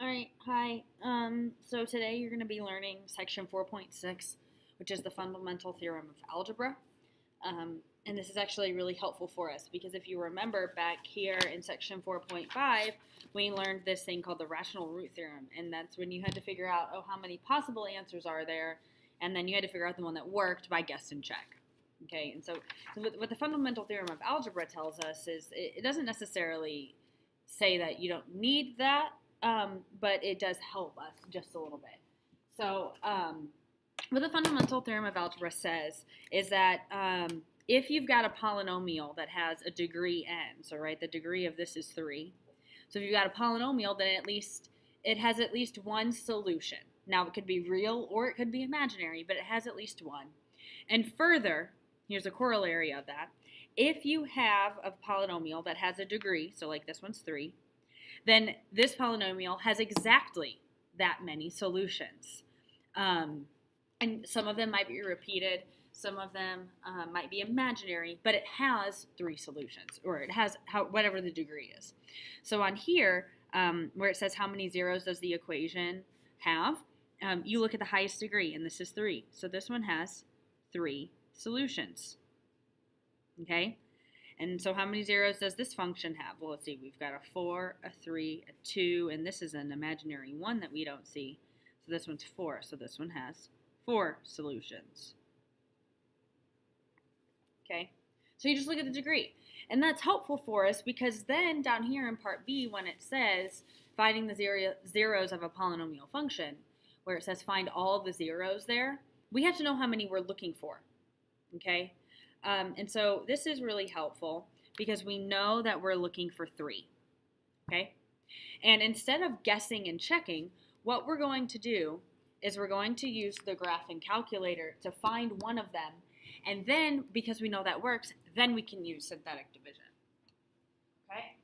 All right, hi. So today you're going to be learning section 4.6, which is the fundamental theorem of algebra. And this is actually really helpful for us because if you remember back here in section 4.5, we learned this thing called the rational root theorem. And that's when you had to figure out, how many possible answers are there? And then you had to figure out the one that worked by guess and check. Okay, and so what the fundamental theorem of algebra tells us is it doesn't necessarily say that you don't need that, but it does help us just a little bit. So, what the fundamental theorem of algebra says is that if you've got a polynomial that has a degree n, so right, the degree of this is 3. So if you've got a polynomial, then it has at least one solution. Now it could be real or it could be imaginary, but it has at least one. And further, here's a corollary of that. If you have a polynomial that has a degree, so like this one's 3, then this polynomial has exactly that many solutions. And some of them might be repeated, some of them might be imaginary, but it has 3 solutions, or it has whatever the degree is. So on here, where it says how many zeros does the equation have, you look at the highest degree, and this is 3. So this one has 3 solutions. Okay? And so how many zeros does this function have? Well, let's see. We've got a 4, a 3, a 2, and this is an imaginary 1 that we don't see. So this one's 4. So this one has 4 solutions. Okay? So you just look at the degree. And that's helpful for us because then down here in part B, when it says finding the zeros of a polynomial function, where it says find all the zeros there, we have to know how many we're looking for. Okay? And so this is really helpful because we know that we're looking for 3, okay? And instead of guessing and checking, what we're going to do is we're going to use the graphing calculator to find one of them, and then, because we know that works, then we can use synthetic division, okay?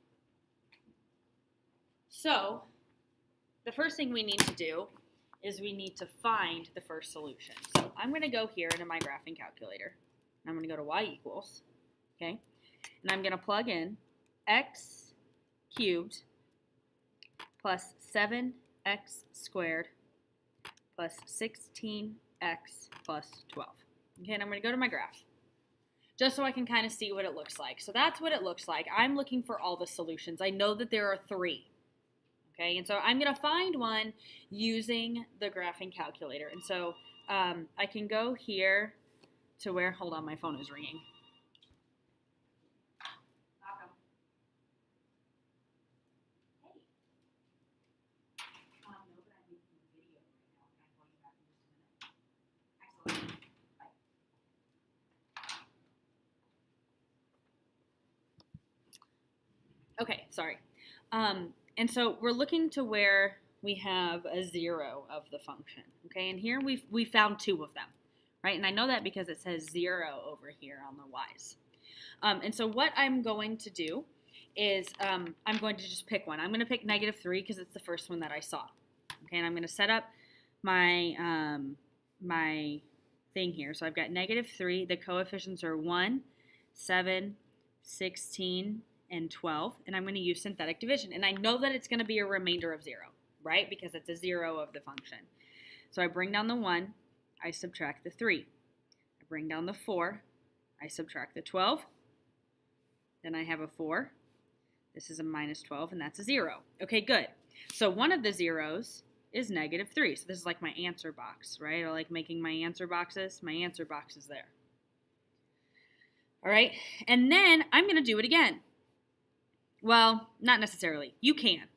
So the first thing we need to do is we need to find the first solution. So I'm going to go here into my graphing calculator. I'm going to go to y equals, okay? And I'm going to plug in x cubed plus 7x squared plus 16x plus 12. Okay, and I'm going to go to my graph just so I can kind of see what it looks like. So that's what it looks like. I'm looking for all the solutions. I know that there are 3. Okay, and so I'm going to find one using the graphing calculator. And so I can go here to where, hold on, my phone is ringing. Okay, sorry. And so we're looking to where we have a 0 of the function. Okay, and here we found 2 of them. Right? And I know that because it says 0 over here on the y's. And so what I'm going to do is I'm going to just pick one. I'm going to pick -3 because it's the first one that I saw. Okay, and I'm going to set up my my thing here. So I've got -3. The coefficients are 1, 7, 16, and 12. And I'm going to use synthetic division. And I know that it's going to be a remainder of 0, right? Because it's a 0 of the function. So I bring down the 1. I subtract the 3. I bring down the 4. I subtract the 12. Then I have a 4. This is a -12, and that's a 0. Okay, good. So one of the zeros is -3. So this is like my answer box, right? I like making my answer boxes. My answer box is there. All right, and then I'm going to do it again. Well, not necessarily. You can.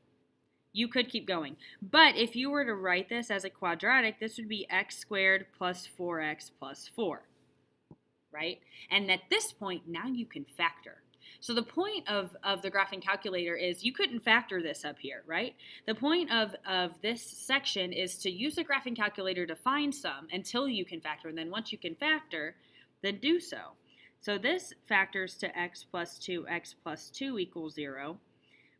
You could keep going. But if you were to write this as a quadratic, this would be x squared plus 4x plus 4, right? And at this point, now you can factor. So the point of the graphing calculator is you couldn't factor this up here, right? The point of this section is to use the graphing calculator to find some until you can factor. And then once you can factor, then do so. So this factors to x plus 2 equals 0.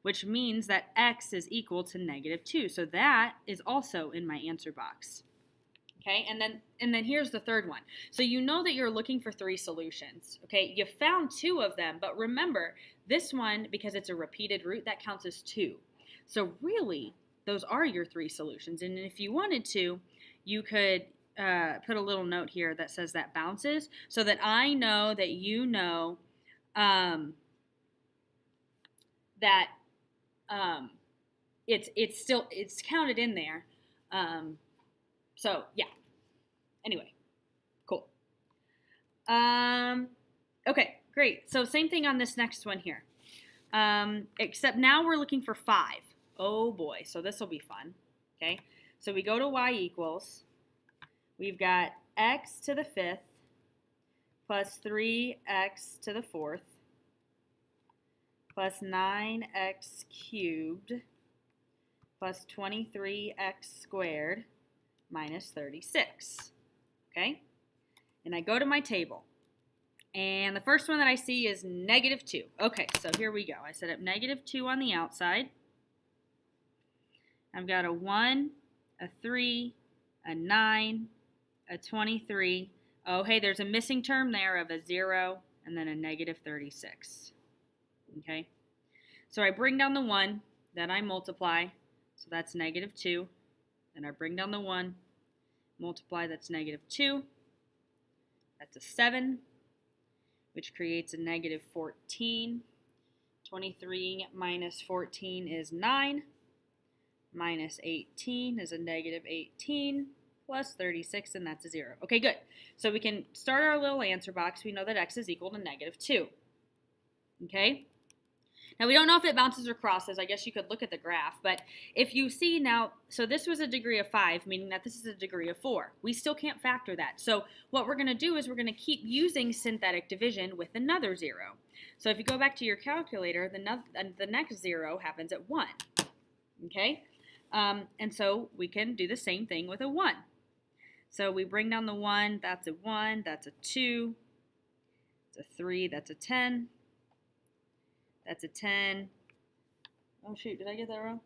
Which means that x is equal to -2. So that is also in my answer box. Okay, and then here's the third one. So you know that you're looking for 3 solutions. Okay, you found 2 of them, but remember, this one, because it's a repeated root, that counts as 2. So really, those are your 3 solutions. And if you wanted to, you could put a little note here that says that bounces, so that I know that you know that it's counted in there. So yeah. Anyway, cool. Okay, great. So same thing on this next one here. Except now we're looking for 5. Oh boy, so this will be fun. Okay, so we go to y equals, we've got x to the 5th plus 3x to the 4th plus 9x cubed plus 23x squared minus 36. Okay, and I go to my table. And the first one that I see is -2. Okay, so here we go. I set up -2 on the outside. I've got a 1, a 3, a 9, a 23. Oh, hey, there's a missing term there of a 0 and then a -36. Okay, so I bring down the 1, then I multiply. So that's -2. Then I bring down the 1, multiply, that's -2. That's a 7. Which creates a -14. 23 minus 14 is 9. Minus 18 is a -18 plus 36, and that's a 0. Okay, good. So we can start our little answer box. We know that x is equal to -2. Okay? Now, we don't know if it bounces or crosses. I guess you could look at the graph. But if you see now, so this was a degree of 5, meaning that this is a degree of 4. We still can't factor that. So what we're going to do is we're going to keep using synthetic division with another 0. So if you go back to your calculator, the next 0 happens at 1. Okay? And so we can do the same thing with a 1. So we bring down the 1. That's a 1. That's a 2. It's a 3. That's a 10. That's a 10. Oh, shoot. Did I get that wrong?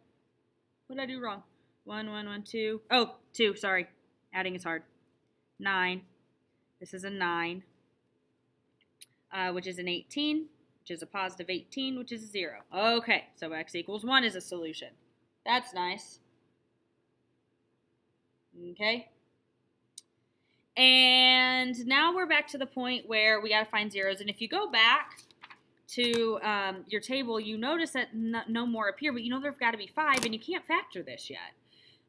What did I do wrong? 1, 1, 1, 2. Oh, 2. Sorry. Adding is hard. 9. This is a 9, which is an 18, which is a positive 18, which is a 0. Okay, so x equals 1 is a solution. That's nice. Okay. And now we're back to the point where we got to find zeros. And if you go back to your table, you notice that no more appear, but you know there've got to be 5, and you can't factor this yet.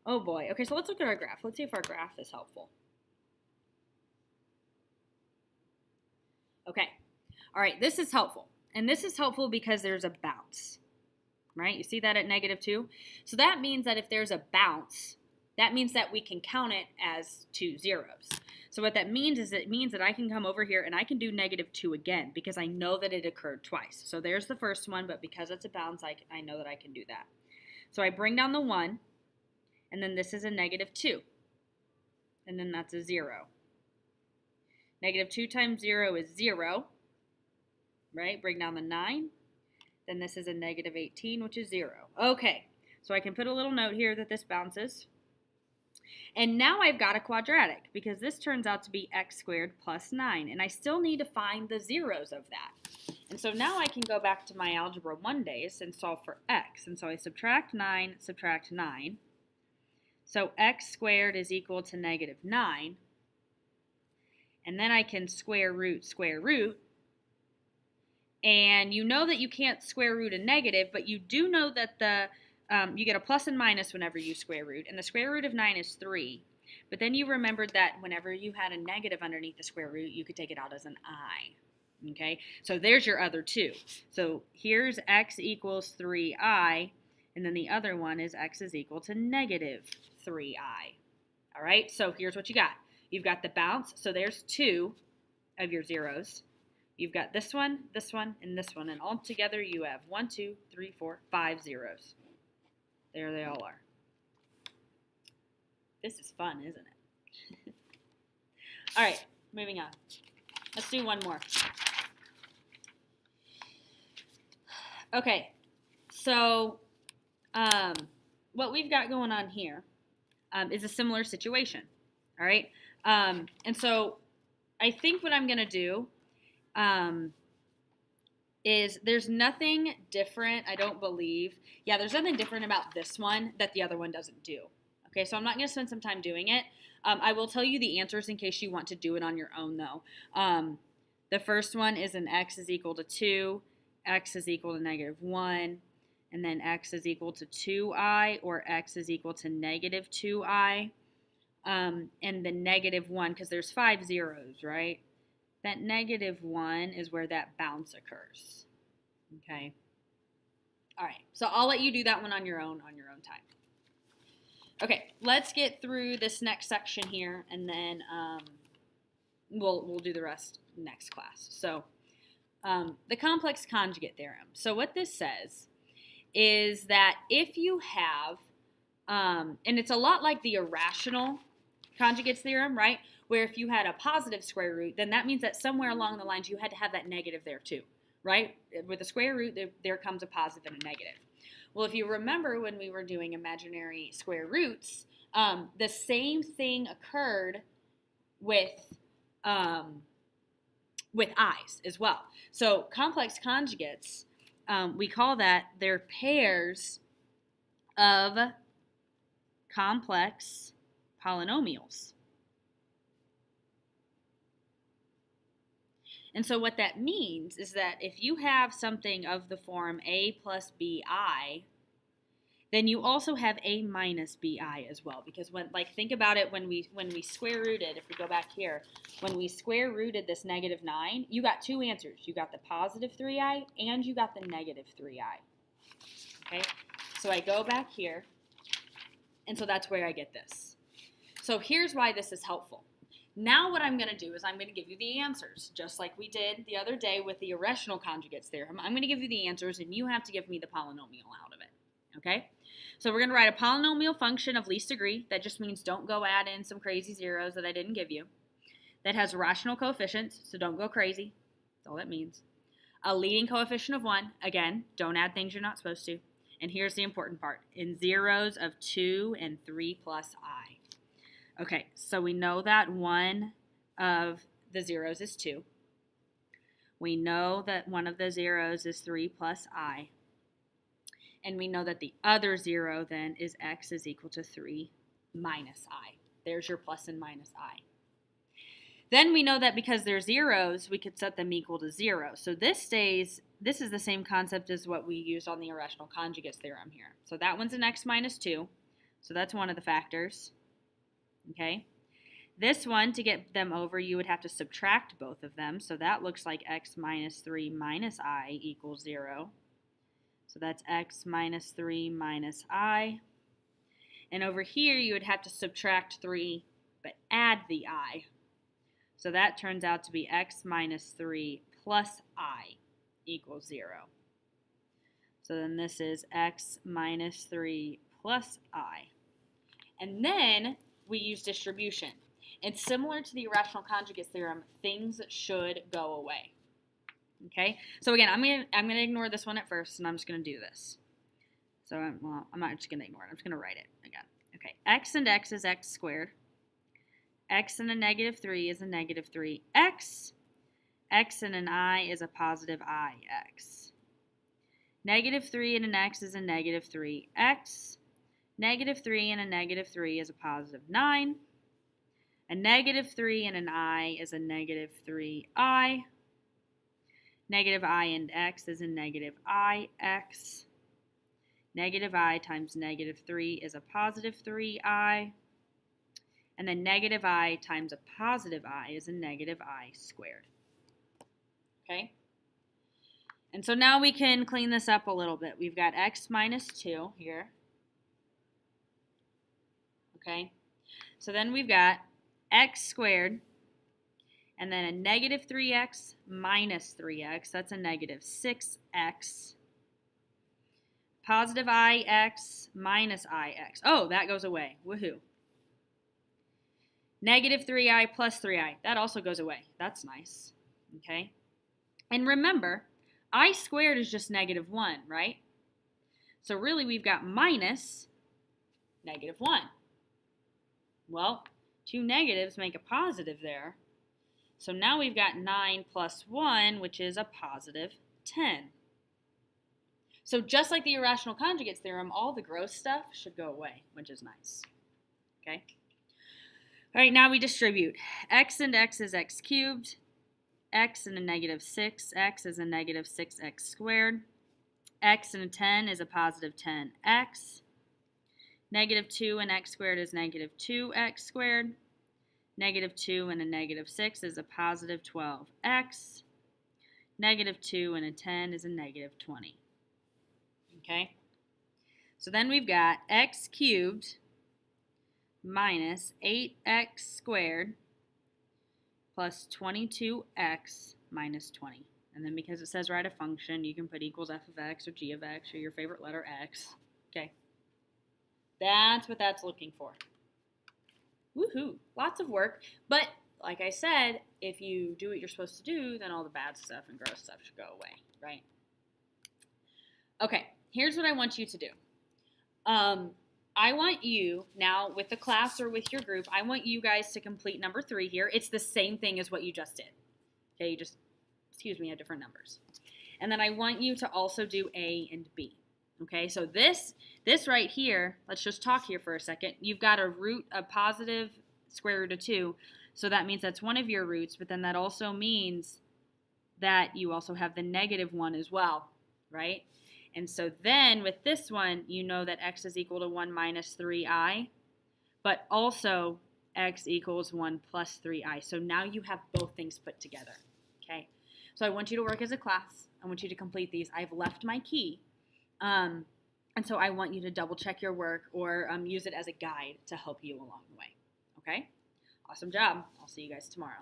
Oh boy. Okay, so let's look at our graph. Let's see if our graph is helpful. Okay. All right, this is helpful. And this is helpful because there's a bounce, right? You see that at -2? So that means that if there's a bounce, that means that we can count it as 2 zeros. So what that means is it means that I can come over here and I can do -2 again because I know that it occurred twice. So there's the first one, but because it's a bounce, I know that I can do that. So I bring down the 1, and then this is a -2. And then that's a 0. -2 times 0 is 0, right? Bring down the 9. Then this is a -18, which is 0. Okay, so I can put a little note here that this bounces. And now I've got a quadratic because this turns out to be x squared plus 9. And I still need to find the zeros of that. And so now I can go back to my Algebra 1 days and solve for x. And so I subtract 9, subtract 9. So x squared is equal to -9. And then I can square root. And you know that you can't square root a negative, but you do know that you get a plus and minus whenever you square root. And the square root of 9 is 3. But then you remembered that whenever you had a negative underneath the square root, you could take it out as an I. Okay? So there's your other 2. So here's x equals 3i. And then the other one is x is equal to -3i. All right? So here's what you got. You've got the bounce. So there's 2 of your zeros. You've got this one, and this one. And all together you have 1, 2, 3, 4, 5 zeros. There they all are. This is fun, isn't it? All right, moving on. Let's do one more. Okay, so what we've got going on here is a similar situation. All right, and so I think what I'm going to do is there's nothing different, I don't believe. Yeah, there's nothing different about this one that the other one doesn't do. Okay, so I'm not going to spend some time doing it. I will tell you the answers in case you want to do it on your own, though. The first one is an x is equal to 2, x is equal to negative 1, and then x is equal to 2i, or x is equal to negative 2i. And the negative 1, because there's 5 zeros, right? That negative 1 is where that bounce occurs. Okay? All right, so I'll let you do that one on your own time. Okay, let's get through this next section here, and then we'll do the rest next class. So the complex conjugate theorem. So what this says is that if you have, and it's a lot like the irrational conjugates theorem, right? Where if you had a positive square root, then that means that somewhere along the lines you had to have that negative there too, right? With a square root, there comes a positive and a negative. Well, if you remember when we were doing imaginary square roots, the same thing occurred with i's as well. So complex conjugates, we call that they're pairs of complex polynomials. And so what that means is that if you have something of the form a plus bi, then you also have a minus bi as well. Because think about it, when we square rooted, if we go back here, when we square rooted this negative 9, you got two answers. You got the positive 3i and you got the negative 3i. Okay, so I go back here, and so that's where I get this. So here's why this is helpful. Now what I'm going to do is I'm going to give you the answers, just like we did the other day with the irrational conjugates theorem. I'm going to give you the answers, and you have to give me the polynomial out of it, okay? So we're going to write a polynomial function of least degree. That just means don't go add in some crazy zeros that I didn't give you. That has rational coefficients, so don't go crazy. That's all that means. A leading coefficient of 1. Again, don't add things you're not supposed to. And here's the important part. In zeros of 2 and 3 plus I. Okay, so we know that one of the zeros is 2. We know that one of the zeros is 3 plus I. And we know that the other zero then is x is equal to 3 minus I. There's your plus and minus I. Then we know that because they're zeros, we could set them equal to 0. So this is the same concept as what we used on the irrational conjugates theorem here. So that one's an x minus 2. So that's one of the factors. Okay, this one, to get them over, you would have to subtract both of them. So that looks like x minus 3 minus I equals 0. So that's x minus 3 minus I. And over here, you would have to subtract 3, but add the I. So that turns out to be x minus 3 plus I equals 0. So then this is x minus 3 plus I. And then we use distribution. It's similar to the irrational conjugates theorem. Things should go away. Okay? So again, I'm gonna ignore this one at first, and I'm just going to do this. So, I'm not just going to ignore it. I'm just going to write it again. Okay, x and x is x squared. X and a negative 3 is a negative 3x. X and an I is a positive ix. Negative 3 and an x is a negative 3x. Negative 3 and a negative 3 is a positive 9. A negative 3 and an I is a negative 3i. Negative I and x is a negative ix. Negative I times negative 3 is a positive 3i. And then negative I times a positive I is a negative I squared. Okay? And so now we can clean this up a little bit. We've got x minus 2 here. Okay? So then we've got x squared, and then a negative 3x minus 3x. That's a negative 6x. Positive ix minus ix. Oh, that goes away. Woohoo. Negative 3i plus 3i. That also goes away. That's nice. Okay? And remember, I squared is just negative 1, right? So really we've got minus negative 1. Well, two negatives make a positive there. So now we've got 9 plus 1, which is a positive 10. So just like the irrational conjugates theorem, all the gross stuff should go away, which is nice. Okay? All right, now we distribute. X and x is x cubed. X and a negative 6x is a negative 6x squared. X and a 10 is a positive 10x. Negative 2 and x squared is negative 2x squared. Negative 2 and a negative 6 is a positive 12x. Negative 2 and a 10 is a negative 20. Okay? So then we've got x cubed minus 8x squared plus 22x minus 20. And then because it says write a function, you can put equals f of x or g of x or your favorite letter x. Okay? That's what that's looking for. Woohoo! Lots of work, but like I said, if you do what you're supposed to do, then all the bad stuff and gross stuff should go away, right? Okay, here's what I want you to do. I want you, now with the class or with your group, I want you guys to complete number 3 here. It's the same thing as what you just did. Okay, you just, have different numbers. And then I want you to also do A and B. Okay, so this right here, let's just talk here for a second. You've got a positive square root of 2, so that means that's one of your roots, but then that also means that you also have the negative 1 as well, right? And so then with this one, you know that x is equal to 1 minus 3i, but also x equals 1 plus 3i. So now you have both things put together, okay? So I want you to work as a class. I want you to complete these. I've left my key. And so I want you to double check your work or use it as a guide to help you along the way, okay? Awesome job. I'll see you guys tomorrow.